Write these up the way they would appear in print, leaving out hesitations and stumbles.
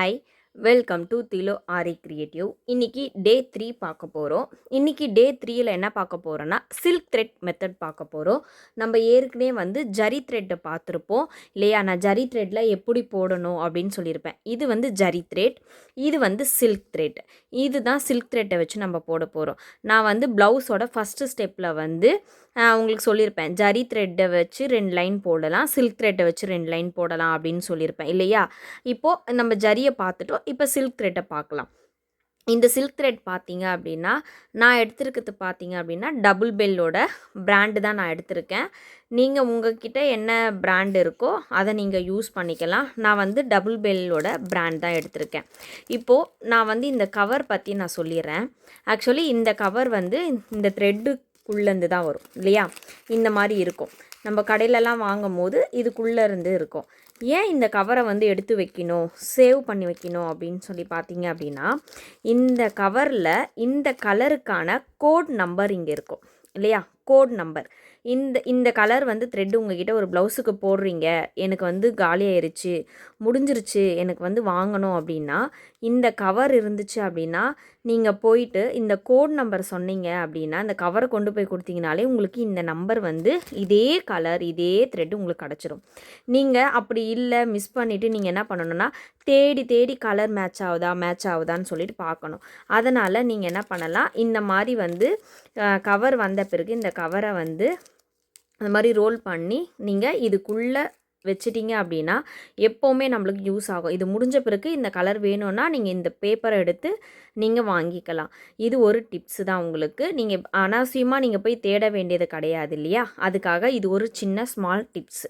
Hi, welcome to திலோ aari creative. இன்னைக்கு டே 3 பார்க்க போகிறோம். இன்னைக்கு டே 3யில் என்ன பார்க்க போகிறோன்னா சில்க் த்ரெட் மெத்தட் பார்க்க போகிறோம். நம்ம ஏற்கனவே ஜரி த்ரெட்டை பார்த்துருப்போம் இல்லையா? நான் ஜரி த்ரெட்டில் எப்படி போடணும் அப்படின்னு சொல்லியிருப்பேன். இது ஜரி த்ரெட், இது சில்க் த்ரெட். இதுதான் சில்க் த்ரெட்டை வச்சு நம்ம போட போகிறோம். நான் ப்ளவுஸோட ஃபஸ்ட்டு ஸ்டெப்பில் உங்களுக்கு சொல்லியிருப்பேன். ஜரி த்ரெட்டை வச்சு 2 லைன் போடலாம், சில்க் த்ரெட்டை வச்சு 2 லைன் போடலாம் அப்படின்னு சொல்லியிருப்பேன் இல்லையா? இப்போது நம்ம ஜரியை பார்த்துட்டோம். இப்போ சில்க் த்ரெட்டை பார்க்கலாம். இந்த சில்க் த்ரெட் பார்த்தீங்க அப்படின்னா, நான் எடுத்திருக்கிறது பார்த்தீங்க அப்படின்னா டபுள் பெல்லோட பிராண்டு தான் நான் எடுத்திருக்கேன். நீங்கள் உங்கள்கிட்ட என்ன பிராண்ட் இருக்கோ அதை நீங்கள் யூஸ் பண்ணிக்கலாம். நான் டபுள் பெல்லோட பிராண்ட் தான் எடுத்திருக்கேன். இப்போது நான் இந்த கவர் பற்றி நான் சொல்லிடுறேன். ஆக்சுவலி இந்த கவர் இந்த த்ரெட்டுக்குள்ளேருந்து தான் வரும் இல்லையா? இந்த மாதிரி இருக்கும். நம்ம கடையிலலாம் வாங்கும் போது இதுக்குள்ளேருந்து இருக்கும். ஏன் இந்த கவரை எடுத்து வைக்கணும், சேவ் பண்ணி வைக்கணும் அப்படின்னு சொல்லி பார்த்தீங்க அப்படின்னா, இந்த கவரில் இந்த கலருக்கான கோட் நம்பர் இங்கே இருக்கும் இல்லையா? Code number. இந்த கலர் த்ரெட்டு உங்ககிட்ட ஒரு ப்ளவுஸுக்கு போடுறீங்க, எனக்கு காலியாயிருச்சு, முடிஞ்சிருச்சு, எனக்கு வாங்கணும் அப்படின்னா, இந்த கவர் இருந்துச்சு அப்படின்னா நீங்கள் போயிட்டு இந்த கோட் நம்பர் சொன்னீங்க அப்படின்னா இந்த கவரை கொண்டு போய் கொடுத்தீங்கனாலே உங்களுக்கு இந்த நம்பர் இதே கலர் இதே த்ரெட்டு உங்களுக்கு கிடச்சிரும். நீங்கள் அப்படி இல்லை, மிஸ் பண்ணிவிட்டு நீங்கள் என்ன பண்ணணுன்னா தேடி தேடி கலர் மேட்ச் ஆகுதான்னு சொல்லிட்டு பார்க்கணும். அதனால் நீங்கள் என்ன பண்ணலாம், இந்த மாதிரி கவர் வந்த பிறகு இந்த கவரை அந்த மாதிரி ரோல் பண்ணி நீங்கள் இதுக்குள்ளே வச்சிட்டிங்க அப்படின்னா எப்போவுமே நம்மளுக்கு யூஸ் ஆகும். இது முடிஞ்ச பிறகு இந்த கலர் வேணும்னா நீங்கள் இந்த பேப்பரை எடுத்து நீங்கள் வாங்கிக்கலாம். இது ஒரு டிப்ஸு தான் உங்களுக்கு. நீங்கள் அனாவசியமாக நீங்கள் போய் தேட வேண்டியது கிடையாது இல்லையா? அதுக்காக இது ஒரு சின்ன ஸ்மால் டிப்ஸு.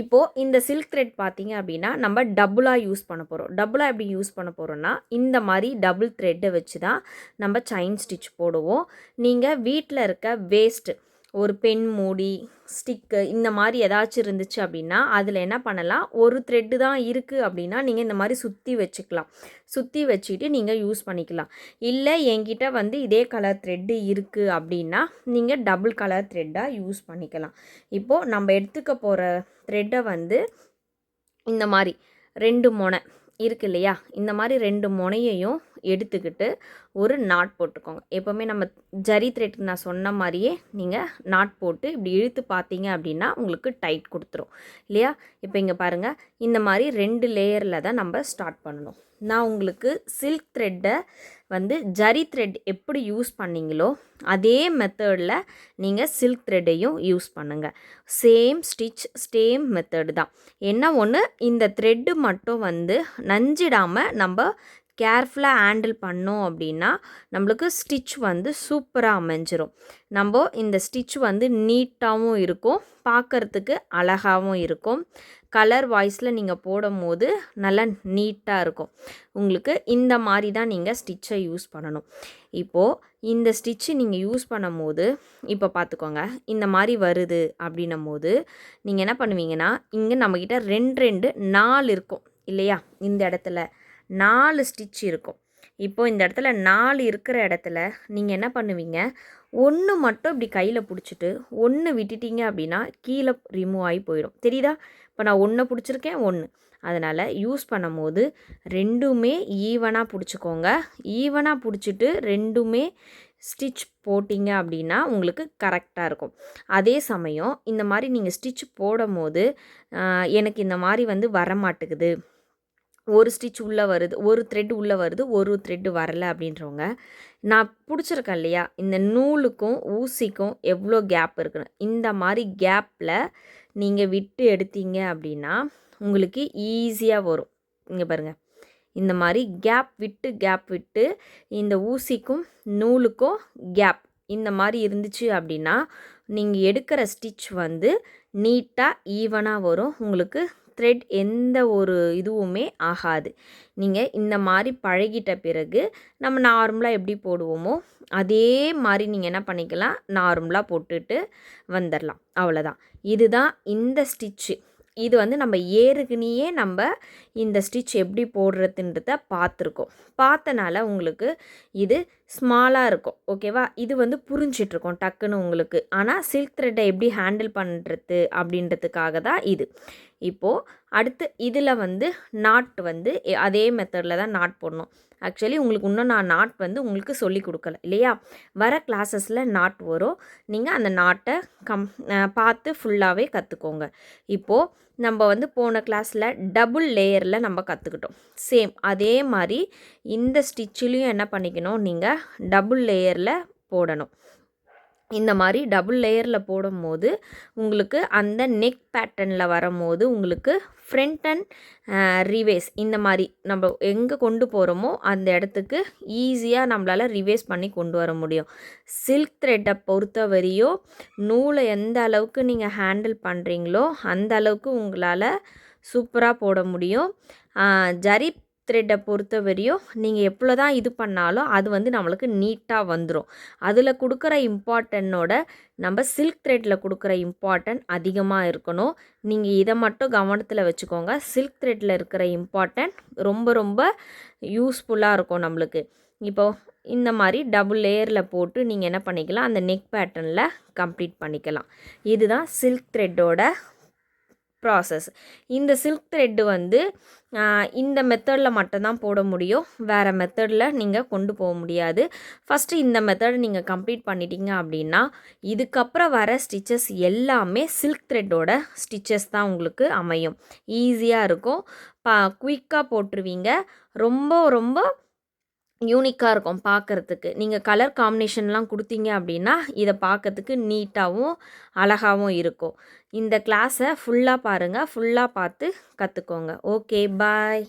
இப்போது இந்த சில்க் த்ரெட் பார்த்தீங்க அப்படின்னா நம்ம டபுளாக யூஸ் பண்ண போகிறோம். டபுளாக எப்படி யூஸ் பண்ண போகிறோன்னா இந்த மாதிரி டபுள் த்ரெட்டை வச்சு தான் நம்ம செயின் ஸ்டிச் போடுவோம். நீங்கள் வீட்டில் இருக்க வேஸ்ட்டு ஒரு பென் மூடி, ஸ்டிக்கு இந்த மாதிரி ஏதாச்சும் இருந்துச்சு அப்படின்னா அதில் என்ன பண்ணலாம், ஒரு த்ரெட்டு தான் இருக்குது அப்படின்னா நீங்கள் இந்த மாதிரி சுற்றி வச்சுக்கலாம். சுற்றி வச்சுட்டு நீங்கள் யூஸ் பண்ணிக்கலாம். இல்லை என்கிட்ட இதே கலர் த்ரெட்டு இருக்குது அப்படின்னா நீங்கள் டபுள் கலர் த்ரெட்டாக யூஸ் பண்ணிக்கலாம். இப்போது நம்ம எடுத்துக்க போகிற த்ரெட்டை இந்த மாதிரி 2 முனை இருக்கு இல்லையா? இந்த மாதிரி 2 முனையையும் எடுத்துக்கிட்டு ஒரு நாட் போட்டுக்கோங்க. எப்போவுமே நம்ம ஜரி த்ரெட்டுக்கு நான் சொன்ன மாதிரியே நீங்கள் நாட் போட்டு இப்படி இழுத்து பார்த்தீங்க அப்படின்னா உங்களுக்கு டைட் கொடுத்துரும் இல்லையா? இப்போ இங்கே பாருங்கள், இந்த மாதிரி 2 லேயரில் தான் நம்ம ஸ்டார்ட் பண்ணணும். நான் உங்களுக்கு சில்க் த்ரெட்டை ஜரி த்ரெட் எப்படி யூஸ் பண்ணீங்களோ அதே மெத்தடில் நீங்கள் சில்க் த்ரெட்டையும் யூஸ் பண்ணுங்கள். சேம் ஸ்டிச் சேம் மெத்தடு தான். என்ன ஒன்று, இந்த த்ரெட்டு மட்டும் நஞ்சிடாமல் நம்ம கேர்ஃபுல்லாக ஹேண்டில் பண்ணோம் அப்படின்னா நம்மளுக்கு ஸ்டிச் சூப்பராக அமைஞ்சிரும். நம்ம இந்த ஸ்டிச் நீட்டாகவும் இருக்கும், பார்க்குறதுக்கு அழகாகவும் இருக்கும். கலர் வாய்ஸில் நீங்கள் போடும் போது நல்லா நீட்டாக இருக்கும். உங்களுக்கு இந்த மாதிரி தான் நீங்கள் ஸ்டிச்சை யூஸ் பண்ணணும். இப்போது இந்த ஸ்டிச்சு நீங்கள் யூஸ் பண்ணும் போது இப்போ பார்த்துக்கோங்க, இந்த மாதிரி வருது அப்படின்னும் போது நீங்கள் என்ன பண்ணுவீங்கன்னா, இங்கே நம்மக்கிட்ட 2 4 இருக்கும் இல்லையா? இந்த இடத்துல 4 ஸ்டிச் இருக்கும். இப்போது இந்த இடத்துல 4 இருக்கிற இடத்துல நீங்கள் என்ன பண்ணுவீங்க, 1 மட்டும் இப்படி கையில் பிடிச்சிட்டு 1 விட்டுட்டீங்க அப்படின்னா கீழே ரிமூவ் ஆகி போயிடும். தெரியுதா? இப்போ நான் 1 பிடிச்சிருக்கேன், 1. அதனால் யூஸ் பண்ணும் போது 2மே ஈவனாக பிடிச்சிக்கோங்க. ஈவனாக பிடிச்சிட்டு 2மே ஸ்டிச் போட்டிங்க அப்படின்னா உங்களுக்கு கரெக்டாக இருக்கும். அதே சமயம் இந்த மாதிரி நீங்கள் ஸ்டிச் போடும் போது எனக்கு இந்த மாதிரி வர மாட்டேங்குது, ஒரு ஸ்டிச் உள்ளே வருது, ஒரு த்ரெட் உள்ளே வருது, ஒரு த்ரெட்டு வரலை அப்படின்றவங்க, நான் பிடிச்சிருக்கேன் இல்லையா? இந்த நூலுக்கும் ஊசிக்கும் எவ்வளோ கேப் இருக்குன்னு இந்த மாதிரி கேப்பில் நீங்கள் விட்டு எடுத்தீங்க அப்படின்னா உங்களுக்கு ஈஸியாக வரும். இங்கே பாருங்கள், இந்த மாதிரி கேப் விட்டு இந்த ஊசிக்கும் நூலுக்கும் கேப் இந்த மாதிரி இருந்துச்சு அப்படின்னா நீங்கள் எடுக்கிற ஸ்டிச் நீட்டாக ஈவனாக வரும். உங்களுக்கு த்ரெட் எந்த ஒரு இதுவுமே ஆகாது. நீங்கள் இந்த மாதிரி பழகிட்ட பிறகு நம்ம நார்மலாக எப்படி போடுவோமோ அதே மாதிரி நீங்கள் என்ன பண்ணிக்கலாம், நார்மலாக போட்டுட்டு வந்துடலாம். அவ்வளோதான். இதுதான் இந்த ஸ்டிச்சு. இது நம்ம ஏற்கனவே நம்ம இந்த ஸ்டிச் எப்படி போடுறதுன்றத பார்த்துருக்கோம். பார்த்தனால உங்களுக்கு இது ஸ்மாலாக இருக்கும். ஓகேவா? இது புரிஞ்சிட்ருக்கோம் டக்குன்னு உங்களுக்கு. ஆனால் சில்க் த்ரெட்டை எப்படி ஹேண்டில் பண்ணுறது அப்படின்றதுக்காக தான் இது. இப்போது அடுத்து இதில் வந்து நாட் வந்து அதே மெத்தடில் தான் நாட் போடணும். ஆக்சுவலி உங்களுக்கு இன்னும் நான் நாட் வந்து உங்களுக்கு சொல்லி கொடுக்கல இல்லையா? வர கிளாஸஸில் நாட் வரும். நீங்கள் அந்த நாட்டை பார்த்து ஃபுல்லாகவே கற்றுக்கோங்க. இப்போது நம்ம வந்து போன கிளாஸில் டபுள் லேயரில் நம்ம கற்றுக்கிட்டோம். சேம் அதே மாதிரி இந்த ஸ்டிச்சிலையும் என்ன பண்ணிக்கணும், நீங்கள் டபுள் லேயரில் போடணும். இந்த மாதிரி டபுள் லேயரில் போடும்போது உங்களுக்கு அந்த நெக் பேட்டர்னில் வரும்போது உங்களுக்கு ஃப்ரண்ட் அண்ட் ரிவேஸ் இந்த மாதிரி நம்ம எங்கே கொண்டு போகிறோமோ அந்த இடத்துக்கு ஈஸியாக நம்மளால் ரிவேஸ் பண்ணி கொண்டு வர முடியும். சில்க் த்ரெட்டை பொறுத்த வரையும் நூலை எந்த அளவுக்கு நீங்கள் ஹேண்டில் பண்ணுறீங்களோ அந்த அளவுக்கு உங்களால் சூப்பராக போட முடியும். ஜரி த்ரெட்டை பொறுத்த வரையும் நீங்கள் எவ்வளோ தான் இது பண்ணாலும் அது வந்து நம்மளுக்கு நீட்டாக வந்துடும். அதில் கொடுக்குற இம்பார்ட்டனோட நம்ம சில்க் த்ரெட்டில் கொடுக்குற இம்பார்ட்டன்ட் அதிகமாக இருக்கணும். நீங்கள் இதை மட்டும் கவனத்தில் வச்சுக்கோங்க. சில்க் த்ரெட்டில் இருக்கிற இம்பார்ட்டன்ட் ரொம்ப ரொம்ப யூஸ்ஃபுல்லாக இருக்கும் நம்மளுக்கு. இப்போது இந்த மாதிரி டபுள் லேயரில் போட்டு நீங்கள் என்ன பண்ணிக்கலாம், அந்த நெக் பேட்டர்னில் கம்ப்ளீட் பண்ணிக்கலாம். இதுதான் சில்க் த்ரெட்டோட ப்ராசஸ். இந்த சில்க் த்ரெட்டு வந்து இந்த மெத்தடில் மட்டும்தான் போட முடியும். வேறு மெத்தடில் நீங்கள் கொண்டு போக முடியாது. ஃபஸ்ட்டு இந்த மெத்தடை நீங்கள் கம்ப்ளீட் பண்ணிட்டீங்க அப்படின்னா இதுக்கப்புறம் வர ஸ்டிச்சஸ் எல்லாமே சில்க் த்ரெட்டோட ஸ்டிச்சஸ் தான் உங்களுக்கு அமையும். ஈஸியாக இருக்கும். குயிக்காக போட்டுருவீங்க. ரொம்ப ரொம்ப யூனிக்காக இருக்கும் பார்க்குறதுக்கு. நீங்கள் கலர் காம்பினேஷன்லாம் கொடுத்தீங்க அப்படின்னா இதை பார்க்கறதுக்கு நீட்டாகவும் அழகாகவும் இருக்கும். இந்த கிளாஸை ஃபுல்லாக பாருங்கள். ஃபுல்லாக பார்த்து கற்றுக்கோங்க. ஓகே, பாய்.